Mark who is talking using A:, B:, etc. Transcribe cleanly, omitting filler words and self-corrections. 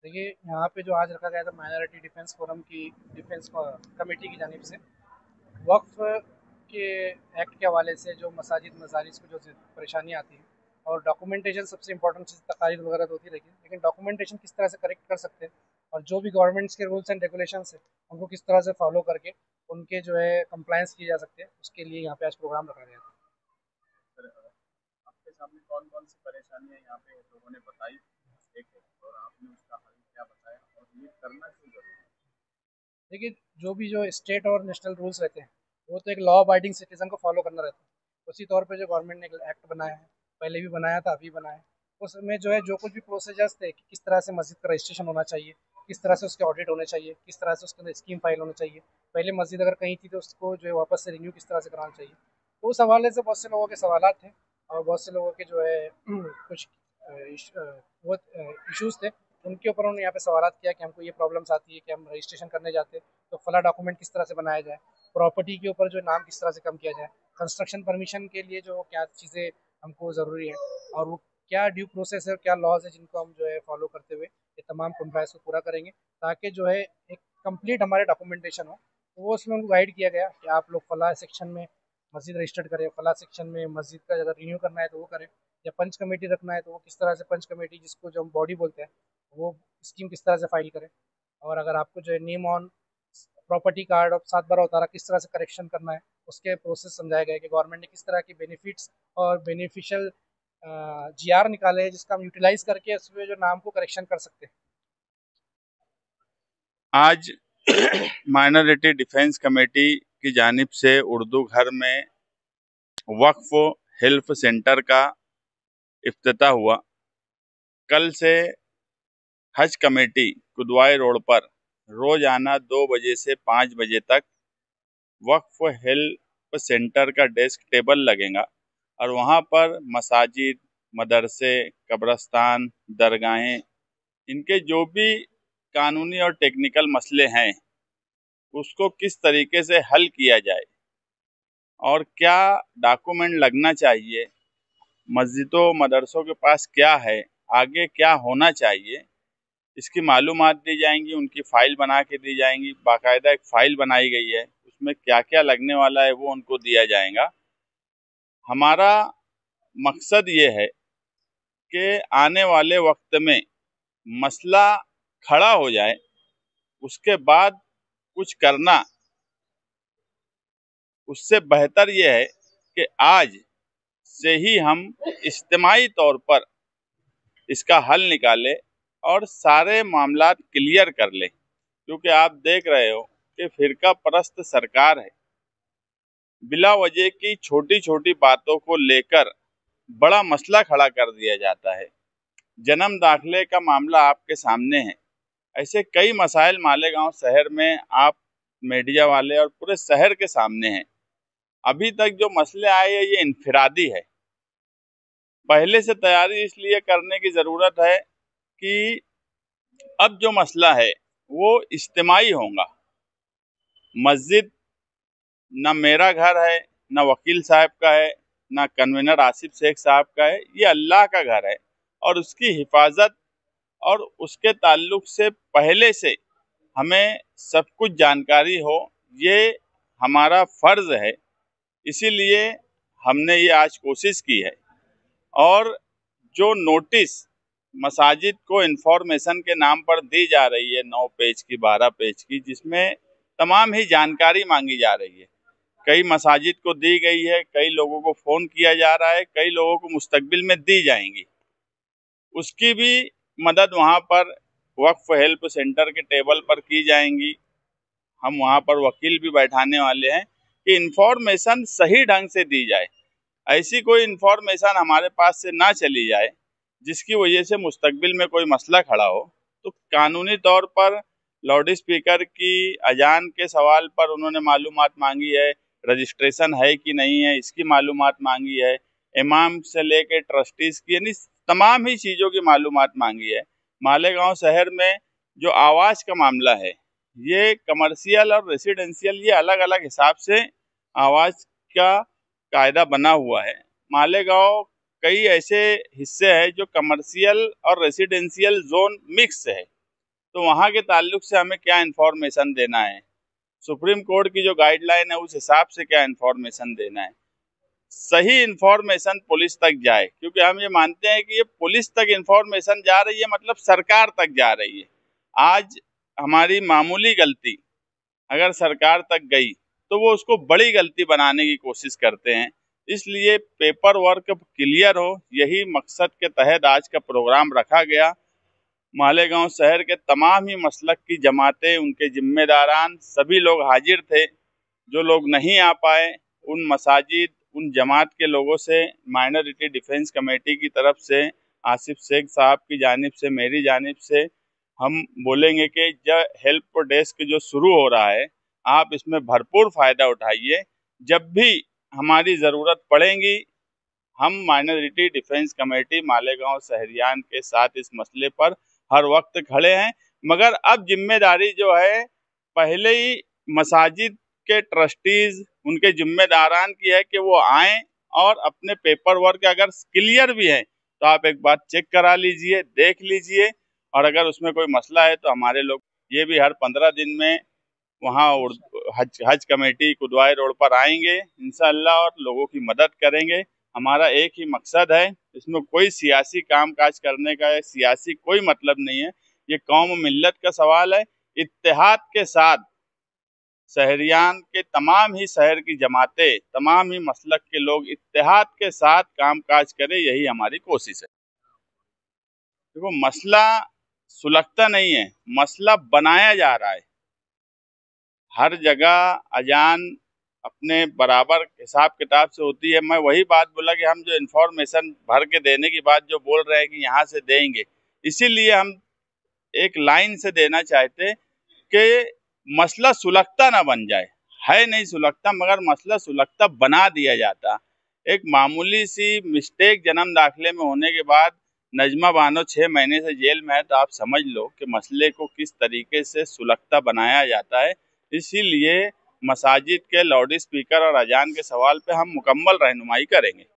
A: देखिए, यहाँ पे जो आज रखा गया था माइनॉरिटी डिफेंस फोरम की डिफेंस कमेटी की जानिब से वक्फ के एक्ट के हवाले से जो मसाजिद मसाजिद को जो परेशानियाँ आती हैं और डॉक्यूमेंटेशन सबसे इंपॉर्टेंट चीज़, तकारीर वगैरह तो होती रहेगी, लेकिन डॉक्यूमेंटेशन किस तरह से करेक्ट कर सकते हैं और जो भी गवर्नमेंट्स के रूल्स एंड रेगुलेशंस है उनको किस तरह से फॉलो करके उनके जो है कंप्लायंस किए जा सकते हैं, उसके लिए यहाँ पे आज प्रोग्राम रखा गया था।
B: सर, आपके सामने कौन कौन सी परेशानियां यहाँ पे लोगों ने बताई एक और आपने उसका हल क्या बताया और ये करना क्यों जरूरी है?
A: देखिए, जो भी जो स्टेट और नेशनल रूल्स रहते हैं वो तो एक लॉ अबाइडिंग सिटीजन को फॉलो करना रहता है। उसी तौर पे जो गवर्नमेंट ने एक एक्ट बनाया है, पहले भी बनाया था अभी बनाया है, उसमें जो है जो कुछ भी प्रोसीजर्स थे कि किस तरह से मस्जिद का रजिस्ट्रेशन होना चाहिए, किस तरह से उसके ऑडिट होने चाहिए, किस तरह से उसके अंदर स्कीम फाइल होना चाहिए, पहले मस्जिद अगर कहीं थी तो उसको जो है वापस से रिन्यू किस तरह से कराना चाहिए, तो उस हवाले से बहुत से लोगों के सवाल थे और बहुत से लोगों के जो है कुछ वो इश्यूज थे, उनके ऊपर उन्होंने यहाँ पे सवाल किया कि हमको ये प्रॉब्लम्स आती है कि हम रजिस्ट्रेशन करने जाते हैं तो फला डॉक्यूमेंट किस तरह से बनाया जाए, प्रॉपर्टी के ऊपर जो नाम किस तरह से कम किया जाए, कंस्ट्रक्शन परमिशन के लिए जो क्या चीज़ें हमको ज़रूरी है और वो क्या ड्यू प्रोसेस है और क्या लॉज है जिनको हम जो है फॉलो करते हुए ये तमाम कंप्लाइंस को पूरा करेंगे, ताकि जो है एक कंप्लीट हमारे डॉक्यूमेंटेशन हो। तो वो उसमें उनको गाइड किया गया कि आप लोग फला सेक्शन में मस्जिद रजिस्टर्ड करें, फला सेक्शन में मस्जिद का अगर रिन्यू करना है तो वो करें, या पंच कमेटी रखना है तो वो किस तरह से पंच कमेटी जिसको जो हम बॉडी बोलते हैं वो स्कीम किस तरह से फाइल करें, और अगर आपको जो है नेम ऑन प्रॉपर्टी कार्ड और 7/12 किस तरह से करेक्शन करना है, उसके प्रोसेस समझाया गया कि गवर्नमेंट ने किस तरह की बेनिफिट्स और बेनिफिशियल जीआर निकाले हैं जिसका हम यूटिलाइज करके उसमें जो नाम को करेक्शन कर सकते हैं।
B: आज माइनॉरिटी डिफेंस कमेटी की जानिब से उर्दू घर में वक्फ हेल्प सेंटर का इफ्तिताह हुआ। कल से हज कमेटी कुदवाई रोड पर रोजाना 2 बजे से 5 बजे तक वक्फ हेल्प सेंटर का डेस्क टेबल लगेगा और वहाँ पर मसाजिद, मदरसे, कब्रस्तान, दरगाहें, इनके जो भी कानूनी और टेक्निकल मसले हैं उसको किस तरीके से हल किया जाए और क्या डॉक्यूमेंट लगना चाहिए, मस्जिदों मदरसों के पास क्या है, आगे क्या होना चाहिए, इसकी मालूमात दी जाएंगी, उनकी फाइल बना के दी जाएंगी। बाकायदा एक फाइल बनाई गई है, उसमें क्या क्या लगने वाला है वो उनको दिया जाएगा। हमारा मकसद ये है कि आने वाले वक्त में मसला खड़ा हो जाए, उसके बाद कुछ करना उससे बेहतर ये है कि आज से ही हम इज्तिमाई तौर पर इसका हल निकालें और सारे मामलात क्लियर कर लें, क्योंकि आप देख रहे हो कि फिरका परस्त सरकार है। बिला वजह की छोटी छोटी बातों को लेकर बड़ा मसला खड़ा कर दिया जाता है। जन्म दाखिले का मामला आपके सामने है। ऐसे कई मसाइल मालेगांव शहर में आप मीडिया वाले और पूरे शहर के सामने हैं। अभी तक जो मसले आए हैं ये इनफिरादी है। पहले से तैयारी इसलिए करने की ज़रूरत है कि अब जो मसला है वो इज्तिमाई होगा। मस्जिद न मेरा घर है, न वकील साहब का है, न कन्वीनर आसिफ शेख साहब का है, ये अल्लाह का घर है और उसकी हिफाजत और उसके ताल्लुक से पहले से हमें सब कुछ जानकारी हो, ये हमारा फर्ज है। इसीलिए हमने ये आज कोशिश की है और जो नोटिस मसाजिद को इंफॉर्मेशन के नाम पर दी जा रही है 9 पेज की 12 पेज की, जिसमें तमाम ही जानकारी मांगी जा रही है, कई मसाजिद को दी गई है, कई लोगों को फ़ोन किया जा रहा है, कई लोगों को मुस्तकबिल में दी जाएंगी, उसकी भी मदद वहाँ पर वक्फ हेल्प सेंटर के टेबल पर की जाएंगी। हम वहाँ पर वकील भी बैठाने वाले हैं कि इंफॉर्मेशन सही ढंग से दी जाए, ऐसी कोई इंफॉर्मेशन हमारे पास से ना चली जाए जिसकी वजह से मुस्तकबिल में कोई मसला खड़ा हो। तो कानूनी तौर पर लाउड स्पीकर की अजान के सवाल पर उन्होंने मालूमात मांगी है, रजिस्ट्रेशन है कि नहीं है इसकी मालूमात मांगी है, इमाम से लेके ट्रस्टीज की, यानी तमाम ही चीज़ों की मालूमात मांगी है। मालेगांव शहर में जो आवाज़ का मामला है, ये कमर्शियल और रेसिडेंशियल ये अलग अलग हिसाब से आवाज़ का कायदा बना हुआ है। मालेगांव कई ऐसे हिस्से हैं जो कमर्शियल और रेसिडेंशियल जोन मिक्स है, तो वहाँ के ताल्लुक से हमें क्या इन्फॉर्मेशन देना है, सुप्रीम कोर्ट की जो गाइडलाइन है उस हिसाब से क्या इन्फॉर्मेशन देना है, सही इन्फॉर्मेशन पुलिस तक जाए, क्योंकि हम ये मानते हैं कि ये पुलिस तक इन्फॉर्मेशन जा रही है मतलब सरकार तक जा रही है। आज हमारी मामूली गलती अगर सरकार तक गई तो वो उसको बड़ी गलती बनाने की कोशिश करते हैं। इसलिए पेपर वर्क क्लियर हो, यही मकसद के तहत आज का प्रोग्राम रखा गया। मालेगांव शहर के तमाम ही मसलक की जमातें, उनके जिम्मेदारान सभी लोग हाजिर थे। जो लोग नहीं आ पाए उन मसाजिद, उन जमात के लोगों से, माइनॉरिटी डिफेंस कमेटी की तरफ से, आसिफ शेख साहब की जानिब से, मेरी जानिब से हम बोलेंगे कि जो हेल्प डेस्क जो शुरू हो रहा है आप इसमें भरपूर फ़ायदा उठाइए। जब भी हमारी ज़रूरत पड़ेगी हम माइनॉरिटी डिफेंस कमेटी मालेगांव शहरियान के साथ इस मसले पर हर वक्त खड़े हैं। मगर अब जिम्मेदारी जो है पहले ही मसाजिद के ट्रस्टीज, उनके जिम्मेदारान की है कि वो आएं और अपने पेपर वर्क अगर क्लियर भी है तो आप एक बार चेक करा लीजिए, देख लीजिए, और अगर उसमें कोई मसला है तो हमारे लोग ये भी हर 15 दिन में वहाँ हज कमेटी कुदवाई रोड पर आएंगे इंशाअल्लाह और लोगों की मदद करेंगे। हमारा एक ही मकसद है, इसमें कोई सियासी कामकाज करने का सियासी कोई मतलब नहीं है। ये कौम मिल्लत का सवाल है। इत्तेहाद के साथ शहरियान के तमाम ही शहर की जमातें, तमाम ही मसलक के लोग इत्तेहाद के साथ कामकाज करें, यही हमारी कोशिश है। देखो मसला सुलगता नहीं है, मसला बनाया जा रहा है। हर जगह अजान अपने बराबर हिसाब किताब से होती है। मैं वही बात बोला कि हम जो इन्फॉर्मेशन भर के देने की बात जो बोल रहे हैं कि यहाँ से देंगे, इसीलिए हम एक लाइन से देना चाहते कि मसला सुलगता ना बन जाए। है नहीं सुलगता, मगर मसला सुलगता बना दिया जाता। एक मामूली सी मिस्टेक जन्म दाखिले में होने के बाद नजमा बानो 6 महीने से जेल में है, तो आप समझ लो कि मसले को किस तरीके से सुलगता बनाया जाता है। इसीलिए मसाजिद के लाउड स्पीकर और अजान के सवाल पे हम मुकम्मल रहनुमाई करेंगे।